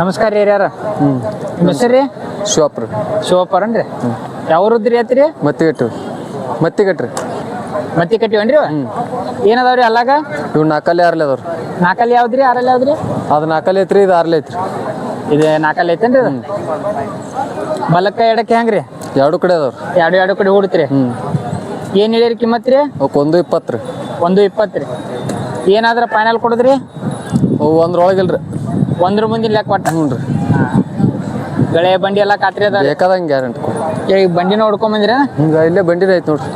ನಮಸ್ಕಾರ ರೀ ಯಾರ ನಿಮ್ಮ ಹೆಸರು ರೀ ಶಿವಪ್ಪರ ಅನ್ರಿ ಯಾವ್ರದ್ರಿ ಆತ್ರಿ ಮತ್ತಿಗಟ್ರಿ ಮತ್ತಿ ಕಟ್ಟಿವನ್ರಿ ಏನದಾವ್ರಿ ಅಲ್ಲಾಗ ಇವ್ ನಾಲ್ಕಲ್ಲಿ ಆರ್ಲಿ ಅದಾವ್ರಿ ನಾಲ್ಕಲ್ಲಿ ಯಾವ್ದ್ರಿ ಆರಲ್ಲಿ ಯಾವ್ದ್ರಿ ಅದು ನಾಲ್ಕಲ್ಲಿ ಐತ್ರಿ ಇದು ಆರ್ಲಿ ಐತ್ರಿ ಇದು ನಾಲ್ಕಲ್ಲಿ ಐತೇನ್ರಿ ಅದು ಬಲಕ್ಕ ಎಡಕ್ಕೆ ಹೆಂಗ್ರಿ ಎರಡು ಕಡೆ ಅದಾವ್ರಿ ಎರಡು ಕಡೆ ಹೂಡ್ತೀರಿ ಏನ್ ಹೇಳಿರಿ ಕಿಮ್ಮತ್ ರೀ ಅವಕ್ಕೆ 1.20 ರೀ 1.20 ರೀ ಏನಾದ್ರ ಫೈನಲ್ ಕೊಡುದ್ರಿ ಅವು ಒಂದ್ರೊಳಗಿಲ್ರಿ ಒಂದ್ರ ಮುಂದಿನ ಲೆಕ್ಕ ಕೊಟ್ಟ ಹ್ಞೂ ರೀ ಗಳೆ ಬಂಡಿ ಎಲ್ಲ ಖಾತ್ರಿ ಅದ ಬೇಕಾದಂಗೆ ಗ್ಯಾರಂಟಿ ಈಗ ಬಂಡಿನ ಹೊಡ್ಕೊಂಡ್ ಬಂದಿರ ಹಿಂಗೆ ಇಲ್ಲೇ ಬಂಡಿನ ಐತೆ ನೋಡ್ರಿ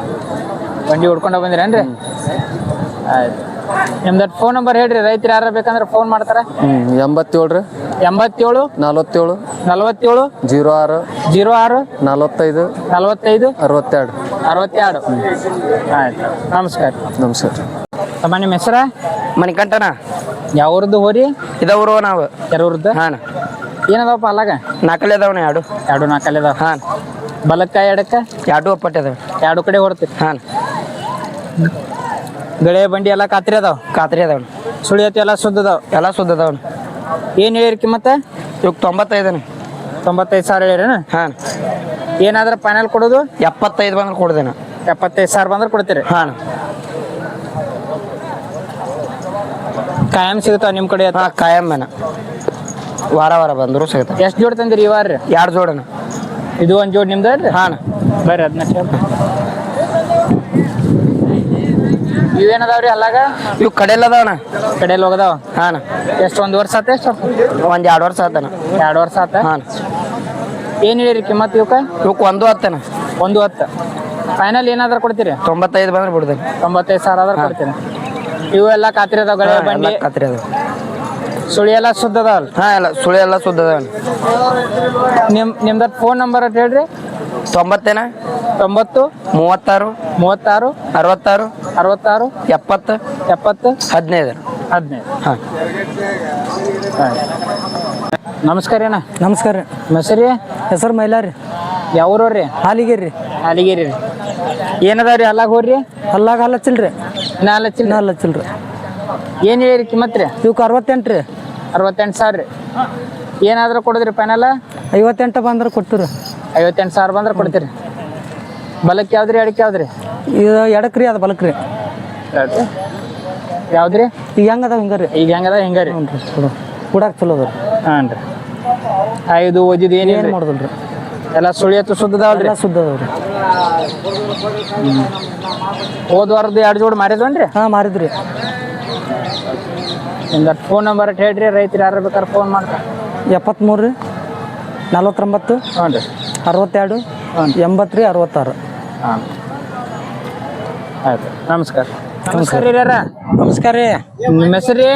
ಬಂಡಿ ಹೊಡ್ಕೊಂಡ ಬಂದಿರೇನ್ರಿ ಆಯ್ತು ನಿಮ್ದು ಫೋನ್ ನಂಬರ್ ಹೇಳ್ರಿ ರೈತರು ಯಾರು ಬೇಕಂದ್ರೆ ಫೋನ್ ಮಾಡ್ತಾರ 87 ರೀ 87 47 47 06 06 45 45 62 ಆಯ್ತು ನಮಸ್ಕಾರ ತಮ್ಮ ನಿಮ್ಮ ಹೆಸರ ಮಣಿಕಂಠನ ಯಾವ್ರದ್ದು ಹೋರಿ ಇದವರು ನಾವು ಯಾರವ್ರದ್ದು ಹಾಂ ಏನದಪ್ಪ ಅಲ್ಲಾಗ ನಾಲ್ಕಲ್ಲಿ ಅದಾವಣ ಎರಡು ನಾಲ್ಕಲ್ಲಿ ಅದಾವ ಹಾಂ ಬಲಕ್ಕ ಎಡಕ್ಕ ಎರಡು ಒಪ್ಪಟ್ಟೆ ಅದಾವ ಎರಡು ಕಡೆ ಹೊಡ್ತೀರಿ ಹಾಂ ಗಳೆ ಬಂಡಿ ಎಲ್ಲ ಖಾತ್ರಿ ಅದಾವ ಖಾತ್ರಿ ಅದಾವಣ ಸುಳಿಯತಿ ಎಲ್ಲ ಸುದ್ದ ಅದಾವ ಎಲ್ಲ ಸುದ್ದ ಅದಾವಣ ಏನು ಹೇಳಿರಿ ಕಿಮ್ಮತ್ತ ಇವಾಗ 95 95,000 ಹೇಳಿರೇನು ಹಾಂ ಏನಾದ್ರೆ ಫೈನಲ್ ಕೊಡೋದು 75 ಬಂದ್ರೆ ಕೊಡ್ದೇನ 75,000 ಬಂದ್ರೆ ಕೊಡ್ತೀರಿ ಹಾಂ ಕಾಯಂ ಸಿಗುತ್ತಾವ ನಿಮ್ಮ ಕಡೆ ಹಾಂ ಕಾಯಂ ಮೇನ ವಾರ ಬಂದರು ಸಿಗುತ್ತೆ ಎಷ್ಟು ಜೋಡಿ ತಂದಿರಿ ಈ ವಾರ ರೀ 2 ಜೋಡನ ಇದು ಒಂದು ಜೋಡಿ ನಿಮ್ದು ಅಲ್ರಿ ಹಾಂ ಬರ್ರಿ ಅದನ್ನ ಇವೇನದಾವ್ರಿ ಅಲ್ಲಾಗ ಇವು ಕಡೆಯಲ್ಲಿ ಅದಾವಣ ಕಡೆಯಲ್ಲಿ ಹೋಗದಾವ ಹಾಂ ಎಷ್ಟು 1 ವರ್ಷ ಆತ ಎಷ್ಟು ಒಂದು 2 ವರ್ಷ ಆತನ 2 ವರ್ಷ ಆತ ಹಾಂ ಏನು ಹೇಳಿರಿ ಕಿಮ್ಮತ್ತು ಇವಕ್ಕೆ ಇವಕ್ಕೆ 1 ಹತ್ತನ 110 ಫೈನಲ್ ಏನಾದ್ರು ಕೊಡ್ತೀರಿ 95 ಬಂದ್ರೆ ಬಿಡ್ದೇನೆ 95,000 ಆದ್ರೆ ಕೊಡ್ತೀರಿ ಇವು ಎಲ್ಲ ಖಾತ್ರಿ ಅದಾವ ಗಳೆ ಬಂಡಿ ಖಾತ್ರಿ ಅದಾವ ಸುಳಿ ಎಲ್ಲ ಸುದ್ದ ಅದಾವಲ್ಲ ಹಾಂ ಎಲ್ಲ ಸುಳಿ ಎಲ್ಲ ಸುದ್ದ ಅದಾವ ನಿಮ್ದು ಫೋನ್ ನಂಬರ್ ಅಂತ ಹೇಳ್ರಿ 90 90 36 36 66 66 70 70 15 15 ಹಾಂ ನಮಸ್ಕಾರ ಅಣ್ಣ ನಮಸ್ಕಾರ ರೀ ಹೆಸರು ಹೆಸರು ಮೈಲಾರಿ ಯಾವ್ರವ್ರಿ ಹಾಲಿಗೇರಿ ರೀ ಅಲಿಗೇರಿ ರೀ ಏನದಾವ್ರಿ ಅಲ್ಲಾಗ ಹೋಗ್ರಿ ಹಲ್ಲಾಗ ಹಲ್ಲಚ್ಚಿಲ್ರಿ ನಾಲ್ಕು ಹಲ್ಲಚ್ಚಿಲ್ರಿ ಏನು ಹೇಳಿರಿ ಕಿಮ್ಮತ್ ರೀ ಇವಕ್ಕೆ 68 ರೀ 68,000 ರೀ ಏನಾದರೂ ಕೊಡಿದ್ರಿ ಫೈನಲ್ 58 ಬಂದ್ರೆ ಕೊಡ್ತೀರಿ 58,000 ಬಂದ್ರೆ ಕೊಡ್ತೀರಿ ಬಲಕ್ಕೆ ಯಾವ್ದ್ರಿ ಎಡಕ್ಕೆ ಯಾವ್ದ್ರಿ ಇದು ಎಡಕ್ಕೆ ರೀ ಅದು ಬಲಕ್ಕೆ ರೀ ಯಾವ್ದ್ರಿ ಈಗ ಹೆಂಗೆ ಅದಾವ ಹಿಂಗೆ ರೀ ಈಗ ಹೆಂಗದ ಹಿಂಗ ರೀ ಕೂಡಕ್ಕೆ ಚಲೋ ಅದ ರೀ ಹಾಂ ರೀ ಐದು ಓದಿದ್ದು ಏನು ಏನೇನು ಮಾಡೋದಿಲ್ಲ ರೀ ಎಲ್ಲ ಸುಳಿಯತ್ತು ಸುದ್ದದವಲ್ರಿ ಎಲ್ಲ ಸುದ್ದ ಅದಾವ ರೀ ಹೋದ ವಾರದ್ದು 2 ಜೋಡಿ ಮಾರಿದ್ವನ್ರಿ ಹಾಂ ಮಾರಿದ್ರಿ ನಿಮ್ದು ಫೋನ್ ನಂಬರ್ ಹೇಳ್ರಿ ರೈತರು ಯಾರು ಬೇಕಾದ್ರೆ ಫೋನ್ ಮಾಡ್ತಾರೆ 73 ರೀ 49 ಹ್ಞೂ ರೀ 62 80 ರೀ 66 ಹಾಂ ಆಯ್ತು ನಮಸ್ಕಾರ ನಮಸ್ಕಾರ ರೀ ಯಾರ ನಮಸ್ಕಾರ ರೀ ನಿಮ್ಮ ಹೆಸರು ರೀ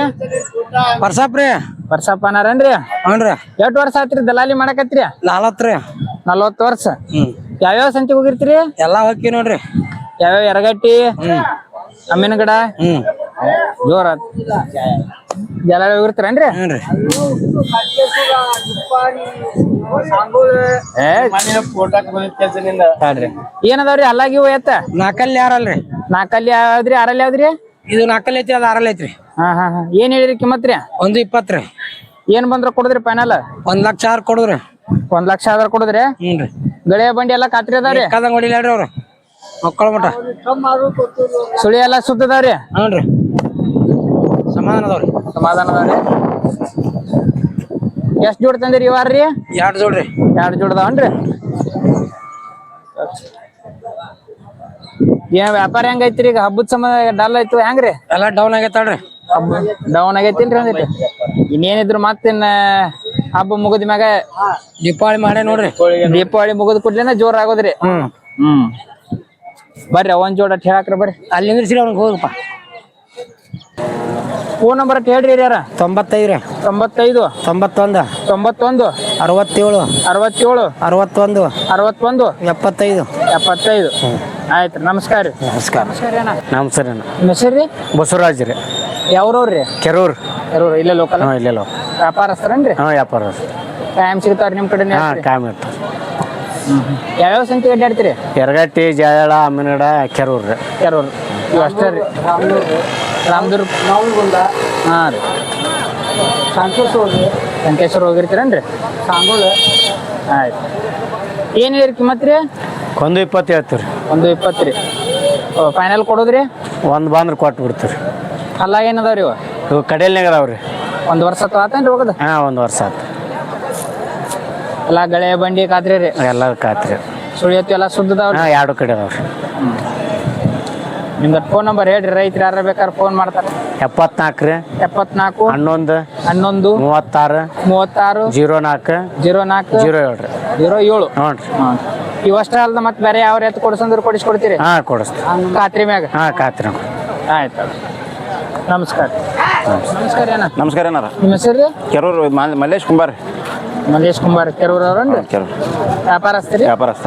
ಪರ್ಸಾಪ್ ರೀ ವರ್ಷಪ್ಪ ಅನ್ನಾರನ್ರಿ ಹ್ಞೂ ರೀ ಎಷ್ಟು ವರ್ಷ ಆತ್ರಿ ದಲಾಲಿ ಮಾಡಕತ್ರಿ 40 ರೀ 40 ವರ್ಷ ಯಾವ್ಯಾವ ಸಂತಿಗೆ ಹೋಗಿರ್ತೀರಿ ಎಲ್ಲ ಹೋಗಿ ನೋಡ್ರಿ ಯಾವ್ಯಾವ ಎರಗಟ್ಟಿ ಅಮ್ಮಿನಗಡ ಜೋರ ಜಲ ಹೋಗಿರ್ತೀರೇನ್ರಿ ಹ್ಞೂ ರೀ ಏನದಾವ್ರಿ ಅಲ್ಲಾಗಿ ಎತ್ತ ನಾಲ್ಕಲ್ಲಿ ಯಾರಲ್ರಿ ನಾಲ್ಕಲ್ಲಿ ಯಾವ್ದ್ರಿ ಆರಲ್ಲಿ ಯಾವ್ದ್ರಿ ಇದು ನಾಲ್ಕಲ್ಲಿ ಐತಿ ಅದು 6 ಐತ್ರಿ ಹಾ ಏನ್ ಹೇಳಿರಿ ಕಿಮ್ಮತ್ ರೀ 120 ರೀ ಏನ್ ಬಂದ್ರ ಕೊಡುದ್ರಿ ಫೈನಲ್ 1,00,000 ಕೊಡುದ್ರಿ 1 ಲಕ್ಷ ಆದ್ರ ಕೊಡುದ್ರಿ ಹ್ಞೂ ರೀ ಗಳೆ ಬಂಡಿ ಎಲ್ಲ ಖಾತ್ರಿ ಅದಾವ್ರಿ ಬೇಕಾದಂಗೆ ಹೊಡಿಲ್ಲ ರೀ ಅವ್ರು ಮಕ್ಕಳ ಮಟ ಸುಳಿ ಎಲ್ಲ ಸುತ್ತದಾವ್ರಿ ಹ್ಞೂ ರೀ ಸಮಾಧಾನ ಅದಾವ್ರಿ ಸಮಾಧಾನ ಅದಾವ್ರಿ ಎಷ್ಟ್ ಜೋಡ್ ತಂದಿರಿ ಇವಾರ್ರಿ 2 ಜೋಡ್ರಿ 2 ಜೋಡ್ ಅದಾವನ್ರಿ ಏನ್ ವ್ಯಾಪಾರ ಹೆಂಗೈತ್ರಿ ಈಗ ಹಬ್ಬದ ಸಮಯ ಡಲ್ ಆಯ್ತು ಹೆಂಗ್ರಿ ಎಲ್ಲ ಡೌನ್ ಆಗೈತಾಳ್ರಿ ಡೌನ್ ಆಗೈತಿಲ್ರಿ ಒಂದಿಟ್ಟು ಇನ್ನೇನಿದ್ರು ಮತ್ತಿನ್ನ ಹಬ್ಬ ಮುಗಿದ ಮ್ಯಾಗ ದೀಪಾವಳಿ ಮಾಡೇ ನೋಡ್ರಿ ದೀಪಾವಳಿ ಮುಗಿದ ಕೂಡ್ಲೇನ ಜೋರ್ ಆಗೋದ್ರಿ ಬರ್ರಿ ಒಂದ್ ಜೋಡ ಹೇಳಾಕ್ರಿ ಬರ್ರಿ ಅಲ್ಲಿ ನಿಂದ್ರಿಸಿ ಅವ್ನಿಗೆ ಹೋಗಪ್ಪ ಫೋನ್ ನಂಬರ್ ಹೇಳ್ರಿ ಯಾರ 95 ರೀ 95 91 91 67 67 61 61 75 75 ಆಯ್ತು ನಮಸ್ಕಾರ ರೀ ನಮಸ್ಕಾರ ನಮಸ್ಕಾರ ಅಣ್ಣ ನಮಸ್ಕಾರ ನಿಮ್ಮ ಹೆಸರು ರೀ ಬಸವರಾಜ್ ರೀ ಯಾವ್ರವ್ರಿ ಕೆರೂರ್ ಯಾರು ಇಲ್ಲೇ ಲೋಕಲ್ ಹಾಂ ಇಲ್ಲೆಲ್ಲ ವ್ಯಾಪಾರಸ್ಥರನ್ರಿ ಹಾಂ ವ್ಯಾಪಾರ ಟೈಮ್ ಸಿಗ್ತಾವ್ರಿ ನಿಮ್ಮ ಕಡೆ ಹಾಂ ಕಾಯಂ ಇರ್ತಾವ ಯಾವ್ಯಾವ ಸಂತಿ ಅಡ್ಡಾಡ್ತೀರಿ ಎರಗಟ್ಟಿ ಜಾಯಳ ಅಮ್ಮಿನಡ ಕೆರೂರ್ ರೀ ಯಾರವ್ರು ಇವು ಅಷ್ಟೇ ರೀ ರಾಮದುರ್ಗ ಹಾಂ ರೀ ವೆಂಕಟೇಶ್ವರ ಹೋಗಿರ್ತೀರೇನ್ರಿ ಸಾಂಗೋಳು ಆಯ್ತು ಏನು ಹೇಳಿರಿ ಕಿಮ್ಮತ್ತು ರೀ 120 ಹೇಳ್ತೀವಿ ರೀ 120 ರೀ ಫೈನಲ್ ಕೊಡೋದ್ರಿ ಒಂದು ಬಂದ್ರೆ ಕೊಟ್ಟು ಬಿಡ್ತೀವಿ ರೀ ಅಲ್ಲ ಏನದಾವ ರೀ ಇವ ಇವು ಕಡೆಯಲ್ನಾಗ ಅದಾವ ರೀ 1 ವರ್ಷ ಆತೇನ್ರಿ ಹೋಗದ ಹಾಂ 1 ವರ್ಷ ಆತು ಎಲ್ಲ ಗಳೆ ಬಂಡಿ ಕಾತ್ರಿ ರೀ ಎಲ್ಲ ಕಾತ್ರಿ ಸುಳಿಯತ್ತು ಎಲ್ಲ ಸುದ್ದದಾವ್ರಿ ಹಾಂ 2 ಕಡೆ ಅದಾವ ರೀ ನಿಮ್ದು ಫೋನ್ ನಂಬರ್ ಹೇಳ್ರಿ ರೈತರು ಯಾರು ಬೇಕಾದ್ರೆ ಫೋನ್ ಮಾಡ್ತಾರೆ 74 ರೀ 74 11 11 36 36 04 04 07 ರೀ 07 ಹ್ಞೂ ರೀ ಇವಷ್ಟೇ ಅಲ್ದ ಮತ್ತೆ ಬೇರೆ ಯಾವ ಎತ್ತು ಕೊಡಿಸಂದ್ರೆ ಕೊಡಿಸ್ಕೊಡ್ತೀರಿ ಹಾಂ ಕೊಡಿಸ್ತೀವಿ ಖಾತ್ರಿ ಮ್ಯಾಗ ಹಾಂ ಕಾತ್ರಿ ಆಯ್ತು ನಮಸ್ಕಾರ ನಮಸ್ಕಾರ ಅಣ್ಣ ನಮಸ್ಕಾರ ಏನಾರ ನಿಮ್ಮ ಹೆಸರು ರೀ ಕೆರೂರು ಮಲ್ಲೇಶ್ ಕುಂಬಾರ್ ಮಲ್ಲೇಶ್ ಕುಂಬಾರ್ ಕೆರೂರ್ ಅವ್ರನ್ರಿ ಕೆರೂರು ವ್ಯಾಪಾರಸ್ತೀರಿ ವ್ಯಾಪಾರಸ್ಥ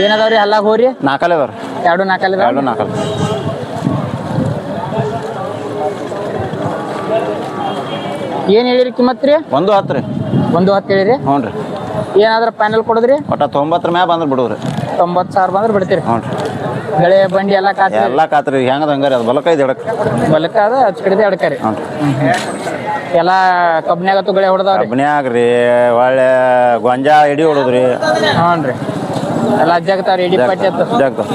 ಏನದಾವ್ರಿ ಹಲ್ಲಾಗ ಹೋರಿ ನಾಲ್ಕಲ್ಲೇ ಅದಾವ್ರಿ 2 4 ಎರಡು ನಾಲ್ಕಲ್ಲ ಏನು ಹೇಳಿರಿ ಕಿಮ್ಮತ್ ರೀ 110 ರೀ 110 ಹೇಳಿರಿ ಹ್ಞೂ ರೀ ಏನಾದ್ರ ಫೈನಲ್ ಕೊಡೋದ್ರಿ ಒಟ್ಟು 90 ಮ್ಯಾಗ ಬಂದ್ರೆ ಬಿಡುದ್ರಿ 90,000 ಬಂದ್ರೆ ಬಿಡ್ತೀರಿ ಹ್ಞೂ ರೀ ಗಳೆ ಬಂಡಿ ಎಲ್ಲ ಕಾತ್ರಿ ಎಲ್ಲ ಕಾತ್ರಿ ಹೆಂಗದ ಹಂಗಾರಿ ಅದು ಬಲಕೈದು ಎಡಕ್ಕೆ ಬಲಕ ಅದ ಹಚ್ಚ ಕಡಿದೆ ಅಡ್ಕರಿ ಹ್ಞೂ ರೀ ಎಲ್ಲ ಕಬ್ನ್ಯಾಗತ್ತು ಗಳೆ ಹೊಡೆದವ್ರಿ ಕಬ್ನ್ಯಾಗ ರೀ ಒಳ್ಳೆ ಗೊಂಜಾ ಎಡಿ ಹೊಡೋದ್ರಿ ಹ್ಞೂ ರೀ ಎಲ್ಲ ಅಜ್ಜಾಗತ್ತಾವ್ರಿ ಇಡೀ ಪಟ್ಟಿ ಅತ್ತ ಜಾಗ್ತಾವ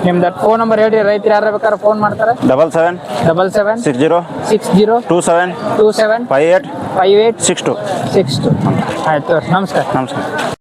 ನಿಮ್ದು ಫೋನ್ ನಂಬರ್ ಹೇಳ್ರಿ ರೈತರು ಯಾರು ಬೇಕಾದ್ರೆ ಫೋನ್ ಮಾಡ್ತಾರೆ 77 77 60 60 27 27 58 58 62 62 ಆಯ್ತು ನಮಸ್ಕಾರ ನಮಸ್ಕಾರ